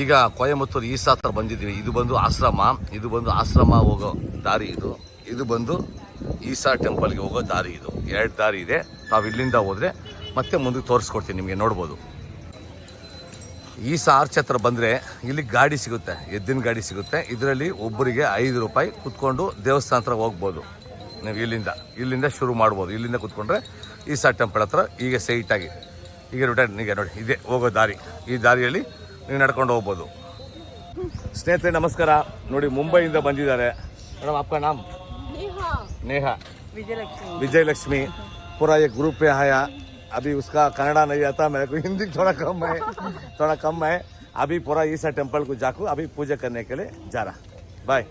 ಈಗ ಕೊಯಮತ್ತೂರು ಈಸಾ ಹತ್ರ ಬಂದಿದ್ದೀವಿ. ಇದು ಬಂದು ಆಶ್ರಮ, ಇದು ಬಂದು ಆಶ್ರಮ ಹೋಗೋ ದಾರಿ. ಇದು ಬಂದು ಈಸಾ ಟೆಂಪಲ್ಗೆ ಹೋಗೋ ದಾರಿ. ಇದು 2 ದಾರಿ ಇದೆ. ತಾವು ಇಲ್ಲಿಂದ ಹೋದರೆ ಮತ್ತೆ ಮುಂದಕ್ಕೆ ತೋರಿಸ್ಕೊಡ್ತೀನಿ ನಿಮಗೆ, ನೋಡ್ಬೋದು. ಈಸಾ ಆರ್ಚ್ ಹತ್ರ ಬಂದರೆ ಇಲ್ಲಿ ಗಾಡಿ ಸಿಗುತ್ತೆ, ಎತ್ತಿನ ಗಾಡಿ ಸಿಗುತ್ತೆ. ಇದರಲ್ಲಿ ಒಬ್ಬರಿಗೆ 5 ರೂಪಾಯಿ ಕುತ್ಕೊಂಡು ದೇವಸ್ಥಾನ ಹತ್ರ ಹೋಗ್ಬೋದು. ನೀವು ಇಲ್ಲಿಂದ ಶುರು ಮಾಡ್ಬೋದು. ಇಲ್ಲಿಂದ ಕುತ್ಕೊಂಡ್ರೆ ಈಸಾ ಟೆಂಪಲ್ ಹತ್ರ ಈಗ ಸೈಟಾಗಿ ಈಗ ನೋಡಿ ಇದೇ ಹೋಗೋ ದಾರಿ. ಈ ದಾರಿಯಲ್ಲಿ ನೀವು ನಡ್ಕೊಂಡು ಹೋಗ್ಬೋದು. ಸ್ನೇಹಿತರೆ ನಮಸ್ಕಾರ. ನೋಡಿ ಮುಂಬೈಯಿಂದ ಬಂದಿದ್ದಾರೆ ಮೇಡಮ್. आपका नाम? नेहा विजयलक्ष्मी. पूरा ये ग्रुप पे आया. अभी उसका कन्नड़ा नहीं आता, मेरे को हिंदी थोड़ा कम है. अभी पूरा ईसा टेंपल को जाकर अभी पूजा करने के लिए जा रहा. बाय.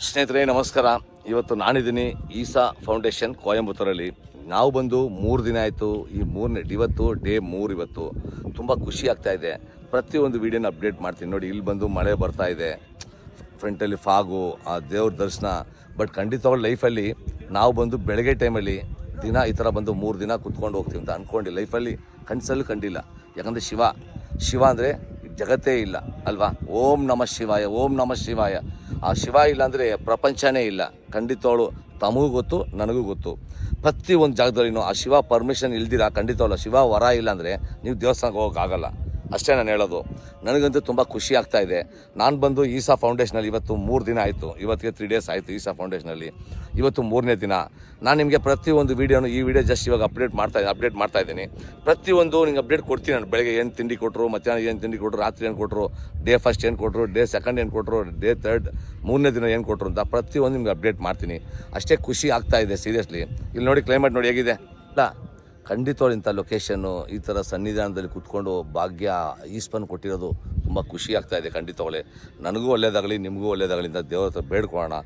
ಸ್ನೇಹಿತರೆ ನಮಸ್ಕಾರ. ಇವತ್ತು ನಾನಿದ್ದೀನಿ ಈಸಾ ಫೌಂಡೇಶನ್ ಕೊಯಂಬತ್ತೂರಲ್ಲಿ. ನಾವು ಬಂದು 3 ದಿನ ಆಯಿತು. ಈ 3ನೇ ಇವತ್ತು ಡೇ 3. ಇವತ್ತು ತುಂಬ ಖುಷಿ ಆಗ್ತಾ ಇದೆ. ಪ್ರತಿಯೊಂದು ವೀಡಿಯೋನ ಅಪ್ಡೇಟ್ ಮಾಡ್ತೀನಿ. ನೋಡಿ ಇಲ್ಲಿ ಬಂದು ಮಳೆ ಬರ್ತಾ ಇದೆ, ಫ್ರಂಟಲ್ಲಿ ಫಾಗು, ಆ ದೇವ್ರ ದರ್ಶನ. ಬಟ್ ಖಂಡಿತವಾಗ್ಲೂ ಲೈಫಲ್ಲಿ ನಾವು ಬಂದು ಬೆಳಗ್ಗೆ ಟೈಮಲ್ಲಿ ದಿನ ಈ ಥರ ಬಂದು 3 ದಿನ ಕುತ್ಕೊಂಡು ಹೋಗ್ತೀವಿ ಅಂತ ಅಂದ್ಕೊಂಡು ಲೈಫಲ್ಲಿ ಕನಸಲ್ಲೂ ಕಂಡಿಲ್ಲ. ಯಾಕಂದರೆ ಶಿವ ಅಂದರೆ ಜಗತ್ತೇ ಇಲ್ಲ ಅಲ್ವಾ. ಓಂ ನಮಃ ಶಿವಾಯ, ಓಂ ನಮಃ ಶಿವಾಯ. ಆ ಶಿವ ಇಲ್ಲ ಅಂದರೆ ಪ್ರಪಂಚನೇ ಇಲ್ಲ. ಖಂಡಿತವಾಗ್ಲು ತಮಗೂ ಗೊತ್ತು, ನನಗೂ ಗೊತ್ತು. ಪ್ರತಿಯೊಂದು ಜಾಗದಲ್ಲಿನೂ ಆ ಶಿವ ಪರ್ಮಿಷನ್ ಇಲ್ದಿರ ಖಂಡಿತವಲ್ಲ, ಶಿವ ವರ ಇಲ್ಲ ಅಂದರೆ ನೀವು ದೇವಸ್ಥಾನಕ್ಕೆ ಹೋಗೋಕ್ಕಾಗಲ್ಲ. ಅಷ್ಟೇ ನಾನು ಹೇಳೋದು. ನನಗಂತೂ ತುಂಬ ಖುಷಿ ಆಗ್ತಾ ಇದೆ. ನಾನು ಬಂದು ಈಸಾ ಫೌಂಡೇಶನಲ್ಲಿ ಇವತ್ತು 3 ದಿನ ಆಯಿತು. ಇವತ್ತಿಗೆ 3 ಡೇಸ್ ಆಯಿತು ಈಸಾ ಫೌಂಡೇಶನಲ್ಲಿ. ಇವತ್ತು 3ನೇ ದಿನ. ನಾನು ನಿಮಗೆ ಪ್ರತಿಯೊಂದು ವೀಡಿಯೋನು, ಈ ವಿಡಿಯೋ ಜಸ್ಟ್ ಇವಾಗ ಅಪ್ಡೇಟ್ ಮಾಡ್ತಾ ಇದ್ದೀನಿ. ಪ್ರತಿಯೊಂದು ನಿಮ್ಗೆ ಅಪ್ಡೇಟ್ ಕೊಡ್ತೀನಿ. ನಾನು ಬೆಳಗ್ಗೆ ಏನು ತಿಂಡಿ ಕೊಟ್ಟರು, ಮಧ್ಯಾಹ್ನ ಏನು ತಿಂಡಿ ಕೊಟ್ಟರು, ರಾತ್ರಿ ಏನು ಕೊಟ್ಟರು, ಡೇ ಫಸ್ಟ್ ಏನು ಕೊಟ್ಟರು, ಡೇ ಸೆಕೆಂಡ್ ಏನು ಕೊಟ್ಟರು, ಡೇ 3ನೇ ದಿನ ಏನು ಕೊಟ್ಟರು ಅಂತ ಪ್ರತಿಯೊಂದು ನಿಮ್ಗೆ ಅಪ್ಡೇಟ್ ಮಾಡ್ತೀನಿ. ಅಷ್ಟೇ ಖುಷಿ ಆಗ್ತಾ ಇದೆ ಸೀರಿಯಸ್ಲಿ. ಇಲ್ಲಿ ನೋಡಿ ಕ್ಲೈಮೇಟ್ ನೋಡಿ ಹೇಗಿದೆ ಅಲ್ಲ. ಖಂಡಿತವಾಗ್ಲೂ ಇಂಥ ಲೊಕೇಶನ್ನು, ಈ ಥರ ಸನ್ನಿಧಾನದಲ್ಲಿ ಕೂತ್ಕೊಂಡು ಭಾಗ್ಯ ಈಸ್ಪನ್ ಕೊಟ್ಟಿರೋದು ತುಂಬ ಖುಷಿ ಆಗ್ತಾ ಇದೆ. ಖಂಡಿತವಾಗ್ಲೇ ನನಗೂ ಒಳ್ಳೇದಾಗಲಿ, ನಿಮಗೂ ಒಳ್ಳೇದಾಗಲಿ ಅಂತ ದೇವ್ರ ಹತ್ರ ಬೇಡ್ಕೊಳ್ಳೋಣ.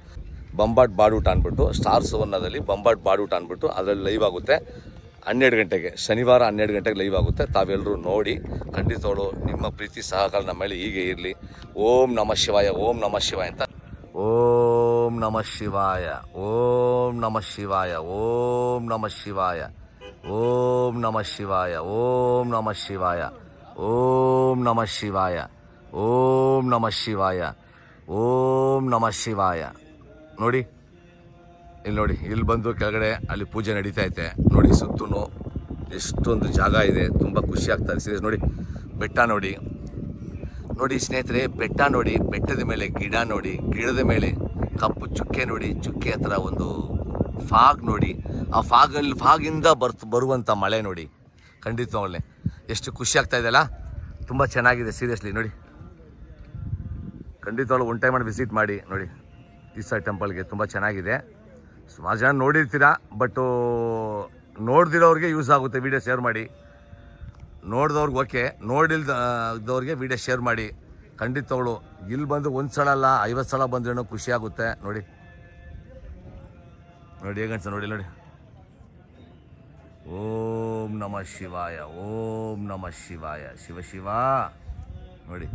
ಬಂಬಾಟ್ ಬಾಡೂಟ ಅಂದ್ಬಿಟ್ಟು ಸ್ಟಾರ್ ಸುವರ್ಣದಲ್ಲಿ ಬಂಬಾಟ್ ಬಾಡೂಟ ಅಂದ್ಬಿಟ್ಟು ಅದರಲ್ಲಿ ಲೈವ್ ಆಗುತ್ತೆ 12 ಗಂಟೆಗೆ, ಶನಿವಾರ 12 ಗಂಟೆಗೆ ಲೈವ್ ಆಗುತ್ತೆ. ತಾವೆಲ್ಲರೂ ನೋಡಿ. ಖಂಡಿತವಾಗ್ಲೂ ನಿಮ್ಮ ಪ್ರೀತಿ ಸಹಕಾರ ನಮ್ಮ ಮೇಲೆ ಹೀಗೆ ಇರಲಿ. ಓಂ ನಮಃ ಶಿವಾಯ, ಓಂ ನಮಃ ಶಿವಾಯ ಅಂತ. ಓಂ ನಮಃ ಶಿವಾಯ, ಓಂ ನಮಃ ಶಿವಾಯ, ಓಂ ನಮಃ ಶಿವಾಯ, ಓಂ ನಮಃ ಶಿವಾಯ, ಓಂ ನಮಃ ಶಿವಾಯ, ಓಂ ನಮಃ ಶಿವಾಯ, ಓಂ ನಮಃ ಶಿವಾಯ, ಓಂ ನಮಃ ಶಿವಾಯ. ನೋಡಿ ಇಲ್ಲಿ ಬಂದು ಕೆಳಗಡೆ ಅಲ್ಲಿ ಪೂಜೆ ನಡೀತಾ ಐತೆ. ನೋಡಿ ಸುತ್ತೂ ಎಷ್ಟೊಂದು ಜಾಗ ಇದೆ. ತುಂಬ ಖುಷಿ ಆಗ್ತದೆ ಸೀರಿಯಸ್. ನೋಡಿ ಬೆಟ್ಟ ನೋಡಿ ಸ್ನೇಹಿತರೆ, ಬೆಟ್ಟ ನೋಡಿ, ಬೆಟ್ಟದ ಮೇಲೆ ಗಿಡ ನೋಡಿ, ಗಿಡದ ಮೇಲೆ ಕಪ್ಪು ಚುಕ್ಕೆ ನೋಡಿ, ಚುಕ್ಕೆ ಹತ್ರ ಒಂದು ಫಾಗ್ ನೋಡಿ, ಆ ಫಾಗಿಂದ ಬರುವಂಥ ಮಳೆ ನೋಡಿ. ಖಂಡಿತವಾಗ್ಲೇ ಎಷ್ಟು ಖುಷಿ ಆಗ್ತಾ ಇದೆಯಲ್ಲ. ತುಂಬ ಚೆನ್ನಾಗಿದೆ ಸೀರಿಯಸ್ಲಿ. ನೋಡಿ ಖಂಡಿತವಾಗ್ಲೂ ಒನ್ ಟೈಮ್ ವಿಸಿಟ್ ಮಾಡಿ ನೋಡಿ ಈಸಾ ಟೆಂಪಲ್ಗೆ. ತುಂಬ ಚೆನ್ನಾಗಿದೆ. ಸುಮಾರು ಜನ ನೋಡಿರ್ತೀರ, ಬಟ್ಟು ನೋಡ್ದಿರೋರಿಗೆ ಯೂಸ್ ಆಗುತ್ತೆ. ವಿಡಿಯೋ ಶೇರ್ ಮಾಡಿ. ನೋಡಿದವ್ರಿಗೆ ಓಕೆ, ನೋಡಿಲ್ದವ್ರಿಗೆ ವಿಡಿಯೋ ಶೇರ್ ಮಾಡಿ. ಖಂಡಿತವಾಗ್ಲೂ ಇಲ್ಲಿ ಬಂದು 1 ಸಲ ಅಲ್ಲ 50 ಸಲ ಬಂದ್ರೇನೋ ಖುಷಿ ಆಗುತ್ತೆ. ನೋಡಿ ಹೇಗೆ ಅನ್ಸ ನೋಡಿ. ಓಂ ನಮಃ ಶಿವಾಯ, ಓಂ ನಮಃ ಶಿವಾಯ, ಶಿವ ಶಿವ. ನೋಡಿ